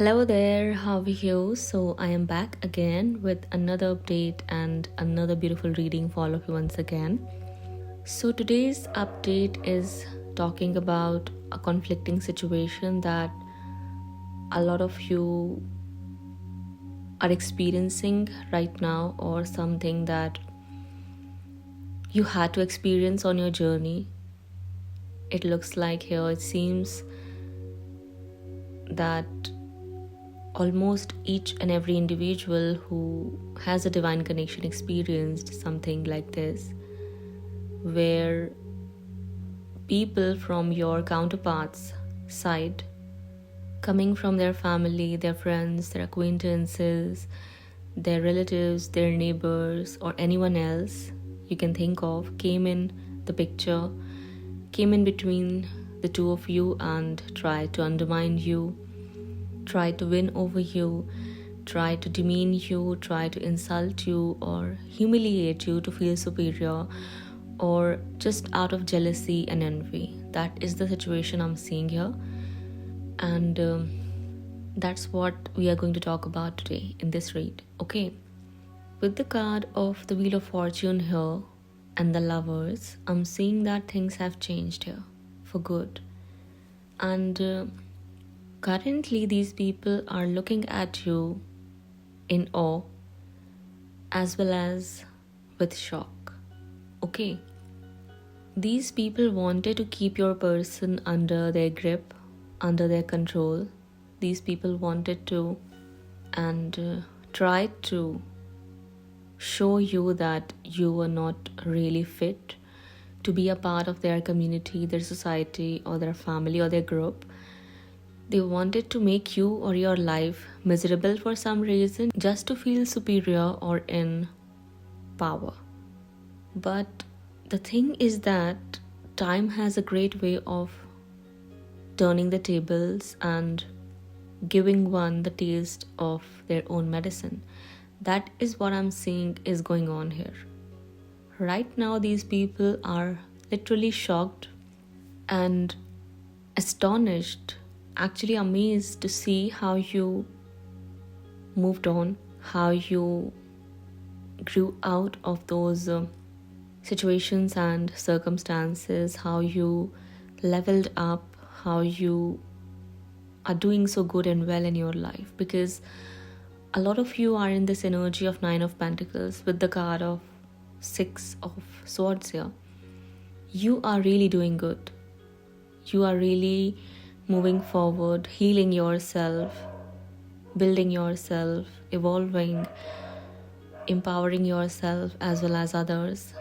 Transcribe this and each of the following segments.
Hello there, how are you? So I am back again with another update and another beautiful reading for all of you once again. So today's update is talking about a conflicting situation that a lot of you are experiencing right now, or something that you had to experience on your journey. It looks like here it seems that almost each and every individual who has a divine connection experienced something like this, where people from your counterparts' side, coming from their family, their friends, their acquaintances, their relatives, their neighbors, or anyone else you can think of, came in the picture, came in between the two of you and tried to undermine you, try to win over you, try to demean you, try to insult you or humiliate you to feel superior, or just out of jealousy and envy. That is the situation I'm seeing here, and that's what we are going to talk about today in this read. Okay, with the card of the Wheel of Fortune here and the Lovers, I'm seeing that things have changed here for good, and currently, these people are looking at you in awe as well as with shock. Okay. These people wanted to keep your person under their grip, under their control. These people wanted to and tried to show you that you were not really fit to be a part of their community, their society, or their family, or their group. They wanted to make you or your life miserable for some reason, just to feel superior or in power. But the thing is that time has a great way of turning the tables and giving one the taste of their own medicine. That is what I'm seeing is going on here. Right now, these people are literally shocked and astonished, actually amazed to see how you moved on, how you grew out of those situations and circumstances, how you leveled up, how you are doing so good and well in your life. Because a lot of you are in this energy of Nine of Pentacles with the card of Six of Swords here. You are really doing good. You are really moving forward, healing yourself, building yourself, evolving, empowering yourself as well as others.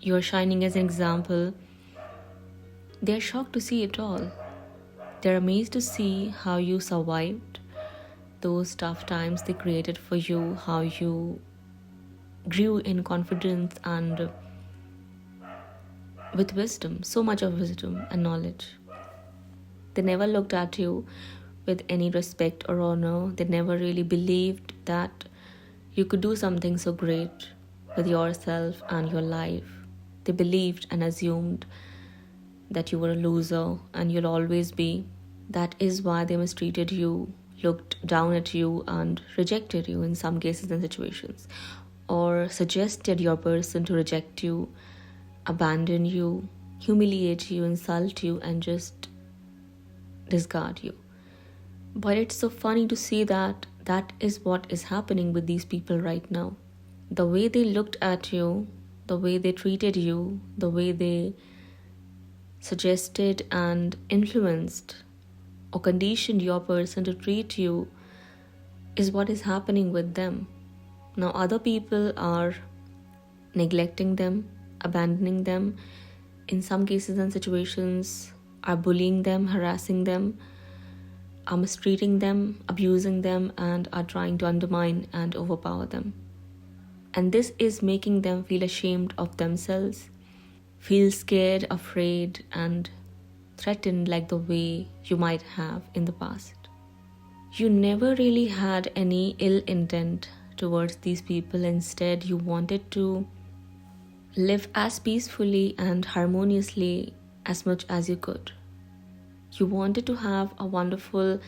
You're shining as an example. They're shocked to see it all. They're amazed to see how you survived those tough times they created for you, how you grew in confidence and with wisdom, so much of wisdom and knowledge. They never looked at you with any respect or honor. They never really believed that you could do something so great with yourself and your life. They believed and assumed that you were a loser and you'll always be. That is why they mistreated you, looked down at you and rejected you in some cases and situations, or suggested your person to reject you, abandon you, humiliate you, insult you, and just discard you. But it's so funny to see that that is what is happening with these people right now. The way they looked at you, the way they treated you, the way they suggested and influenced or conditioned your person to treat you is what is happening with them. Now other people are neglecting them, abandoning them, in some cases and situations are bullying them, harassing them, are mistreating them, abusing them, and are trying to undermine and overpower them. And this is making them feel ashamed of themselves, feel scared, afraid, and threatened like the way you might have in the past. You never really had any ill intent towards these people. Instead, you wanted to live as peacefully and harmoniously as much as you could. You wanted to have a wonderful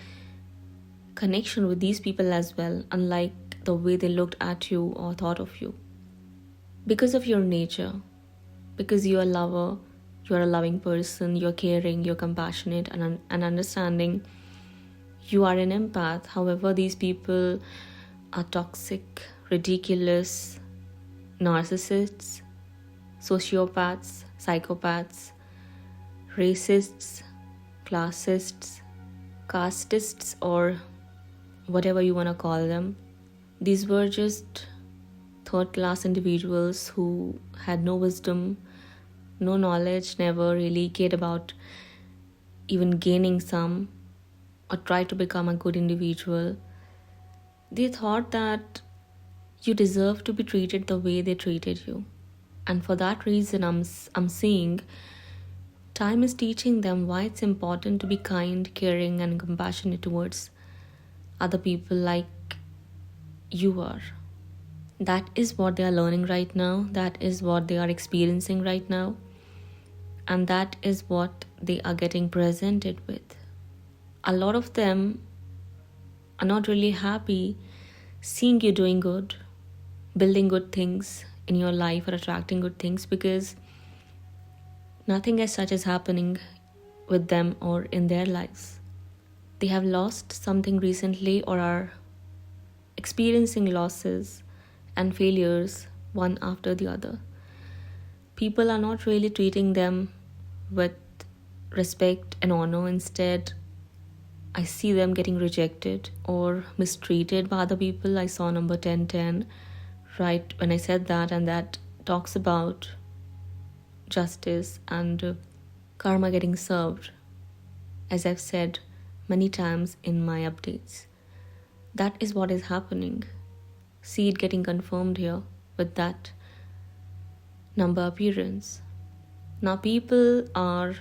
connection with these people as well, unlike the way they looked at you or thought of you. Because of your nature, because you're a lover, you're a loving person, you're caring, you're compassionate and understanding, you are an empath. However, these people are toxic, ridiculous, narcissists, sociopaths, psychopaths, racists, classists, castists, or whatever you want to call them. These were just third-class individuals who had no wisdom, no knowledge, never really cared about even gaining some or tried to become a good individual. They thought that you deserve to be treated the way they treated you. And for that reason, I'm seeing time is teaching them why it's important to be kind, caring, and compassionate towards other people like you are. That is what they are learning right now. That is what they are experiencing right now. And that is what they are getting presented with. A lot of them are not really happy seeing you doing good, building good things in your life or attracting good things, because nothing as such is happening with them or in their lives. They have lost something recently or are experiencing losses and failures one after the other. People are not really treating them with respect and honor. Instead, I see them getting rejected or mistreated by other people. I saw number 1010 right when I said that, and that talks about justice and karma getting served, as I've said many times in my updates. That is what is happening. See it getting confirmed here with that number appearance. Now people are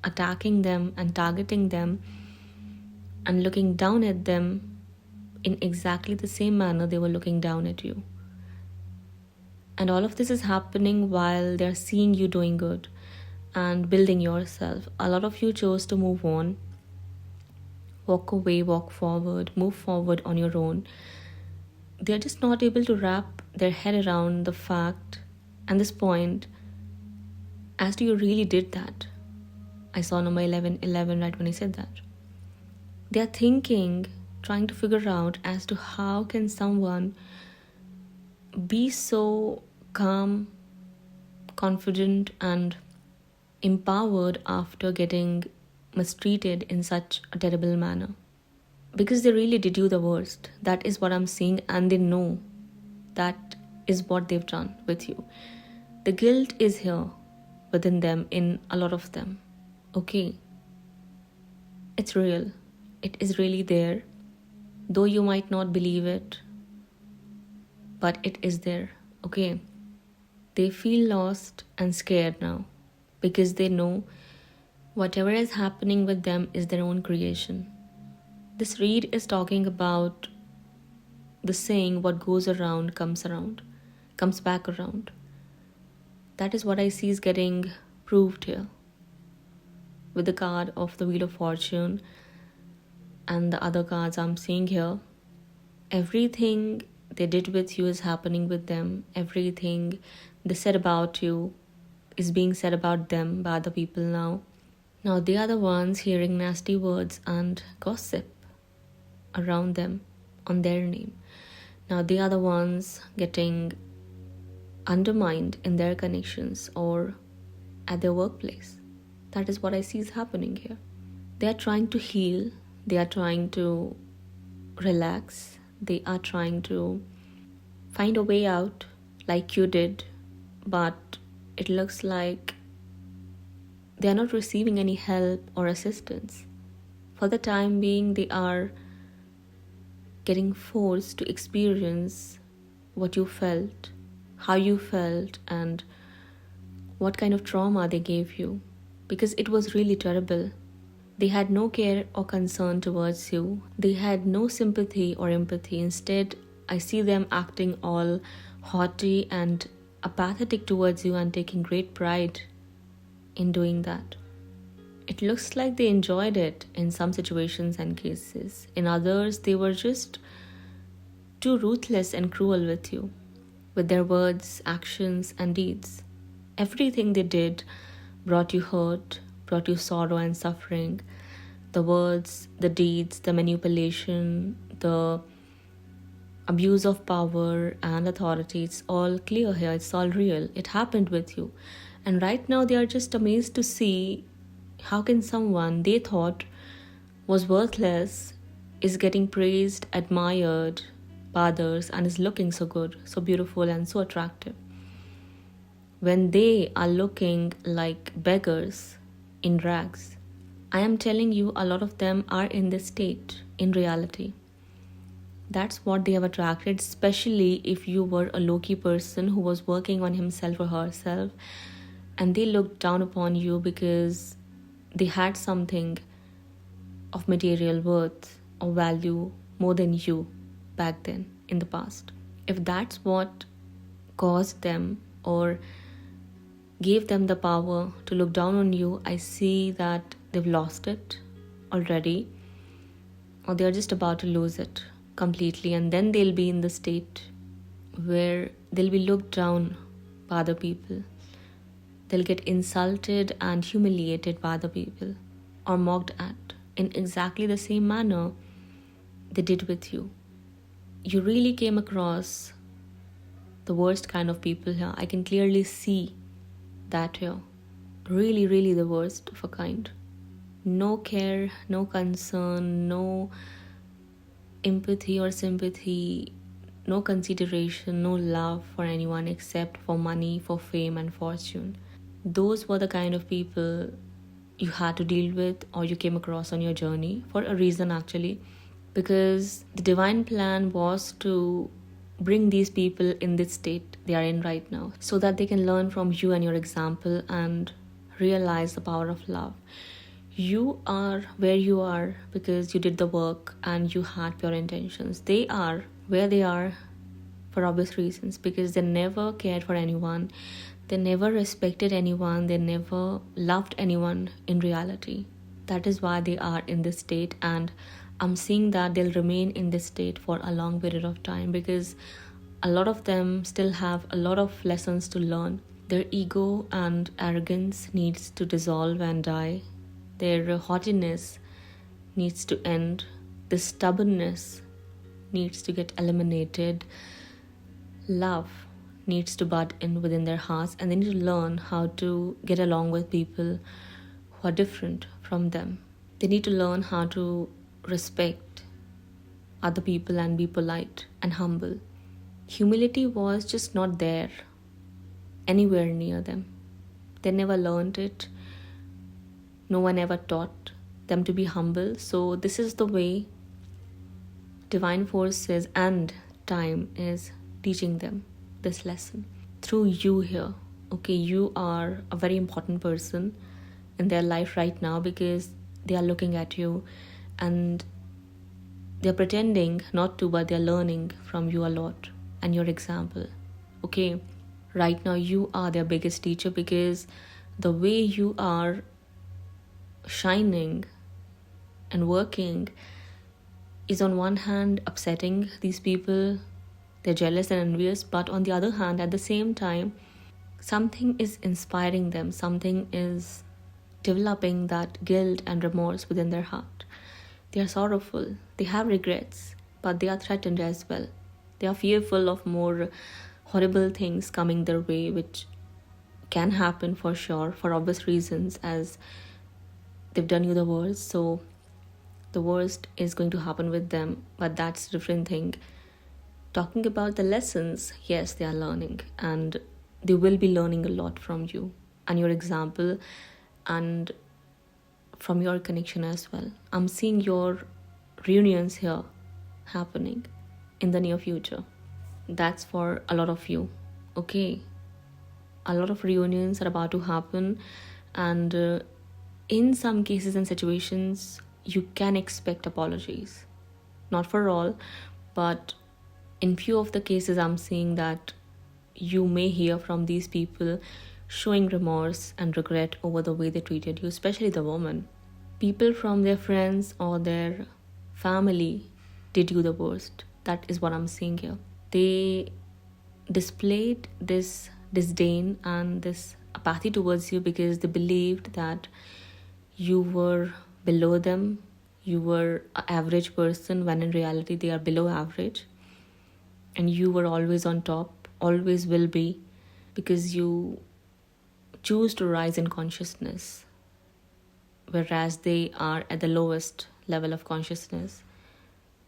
attacking them and targeting them and looking down at them in exactly the same manner they were looking down at you. And all of this is happening while they're seeing you doing good and building yourself. A lot of you chose to move on, walk away, walk forward, move forward on your own. They're just not able to wrap their head around the fact and this point as to you really did that. I saw number 1111 right when I said that. They're thinking, trying to figure out as to how can someone be so calm, confident, and empowered after getting mistreated in such a terrible manner. Because they really did you the worst. That is what I'm seeing, and they know that is what they've done with you. The guilt is here within them, in a lot of them. Okay, it's real. It is really there. Though you might not believe it, but it is there. Okay, they feel lost and scared now because they know whatever is happening with them is their own creation. This read is talking about the saying, what goes around comes back around. That is what I see is getting proved here with the card of the Wheel of Fortune and the other cards I'm seeing here. Everything they did with you is happening with them. Everything they said about you is being said about them by other people now. Now they are the ones hearing nasty words and gossip around them on their name. Now they are the ones getting undermined in their connections or at their workplace. That is what I see is happening here. They are trying to heal. They are trying to relax. They are trying to find a way out like you did, but it looks like they are not receiving any help or assistance. For the time being, they are getting forced to experience what you felt, how you felt, and what kind of trauma they gave you, because it was really terrible. They had no care or concern towards you. They had no sympathy or empathy. Instead, I see them acting all haughty and apathetic towards you and taking great pride in doing that. it looks like they enjoyed it in some situations and cases. In others, they were just too ruthless and cruel with you, with their words, actions, and deeds. Everything they did brought you hurt, brought you sorrow and suffering. The words, the deeds, the manipulation, the abuse of power and authority, it's all clear here, it's all real. It happened with you. And right now they are just amazed to see how can someone they thought was worthless is getting praised, admired by others, and is looking so good, so beautiful, and so attractive. When they are looking like beggars in rags. I am telling you, a lot of them are in this state in reality. That's what they have attracted, especially if you were a low-key person who was working on himself or herself, and they looked down upon you because they had something of material worth or value more than you back then in the past. If that's what caused them or gave them the power to look down on you, I see that they've lost it already, or they're just about to lose it completely, and then they'll be in the state where they'll be looked down by other people. They'll get insulted and humiliated by other people or mocked at in exactly the same manner they did with you. You really came across the worst kind of people here. I can clearly see that here. Really, really the worst of a kind. No care, no concern, no empathy or sympathy, no consideration, no love for anyone except for money, for fame and fortune. Those were the kind of people you had to deal with or you came across on your journey for a reason actually, because the divine plan was to bring these people in this state they are in right now so that they can learn from you and your example and realize the power of love. You are where you are because you did the work and you had pure intentions. They are where they are for obvious reasons because they never cared for anyone. They never respected anyone. They never loved anyone in reality. That is why they are in this state, and I'm seeing that they'll remain in this state for a long period of time because a lot of them still have a lot of lessons to learn. Their ego and arrogance needs to dissolve and die. Their haughtiness needs to end. The stubbornness needs to get eliminated. Love needs to bud in within their hearts, and they need to learn how to get along with people who are different from them. They need to learn how to respect other people and be polite and humble. Humility was just not there anywhere near them. They never learned it. No one ever taught them to be humble. So this is the way divine forces and time is teaching them this lesson through you here. Okay, you are a very important person in their life right now because they are looking at you and they're pretending not to, but they're learning from you a lot and your example. Okay, right now you are their biggest teacher because the way you are shining and working is on one hand upsetting these people. They're jealous and envious, but on the other hand, at the same time, something is inspiring them. Something is developing that guilt and remorse within their heart. They are sorrowful. They have regrets, but they are threatened as well. They are fearful of more horrible things coming their way, which can happen for sure, for obvious reasons, as they've done you the worst. So the worst is going to happen with them, but that's a different thing. Talking about the lessons, yes, they are learning and they will be learning a lot from you and your example and from your connection as well. I'm seeing your reunions here happening in the near future. That's for a lot of you. Okay, a lot of reunions are about to happen, and in some cases and situations you can expect apologies. Not for all, but in few of the cases I'm seeing that you may hear from these people showing remorse and regret over the way they treated you, especially the woman. People from their friends or their family did you the worst. That is what I'm seeing here. They displayed this disdain and this apathy towards you because they believed that you were below them, you were an average person, when in reality they are below average, and you were always on top, always will be, because you choose to rise in consciousness, whereas they are at the lowest level of consciousness,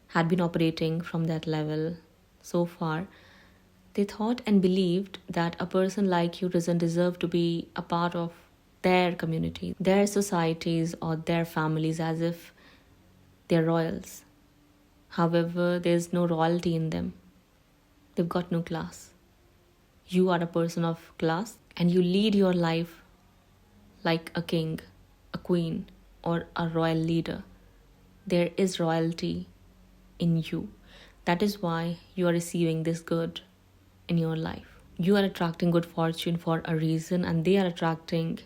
had been operating from that level so far. They thought and believed that a person like you doesn't deserve to be a part of their community, their societies, or their families, as if they're royals. However, there's no royalty in them. They've got no class. You are a person of class, and you lead your life like a king, a queen, or a royal leader. There is royalty in you. That is why you are receiving this good in your life. You are attracting good fortune for a reason, and they are attracting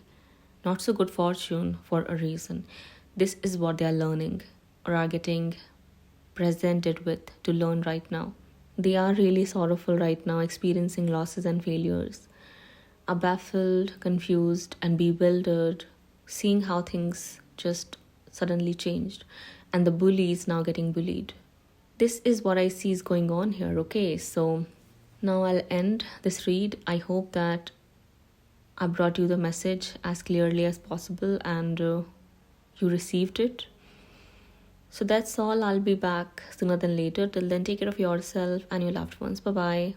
not so good fortune for a reason. This is what they are learning or are getting presented with to learn right now. They are really sorrowful right now, experiencing losses and failures, are baffled, confused, and bewildered, seeing how things just suddenly changed, and the bully is now getting bullied. This is what I see is going on here. Okay, so now I'll end this read. I hope that I brought you the message as clearly as possible and you received it. So that's all. I'll be back sooner than later. Till then, take care of yourself and your loved ones. Bye-bye.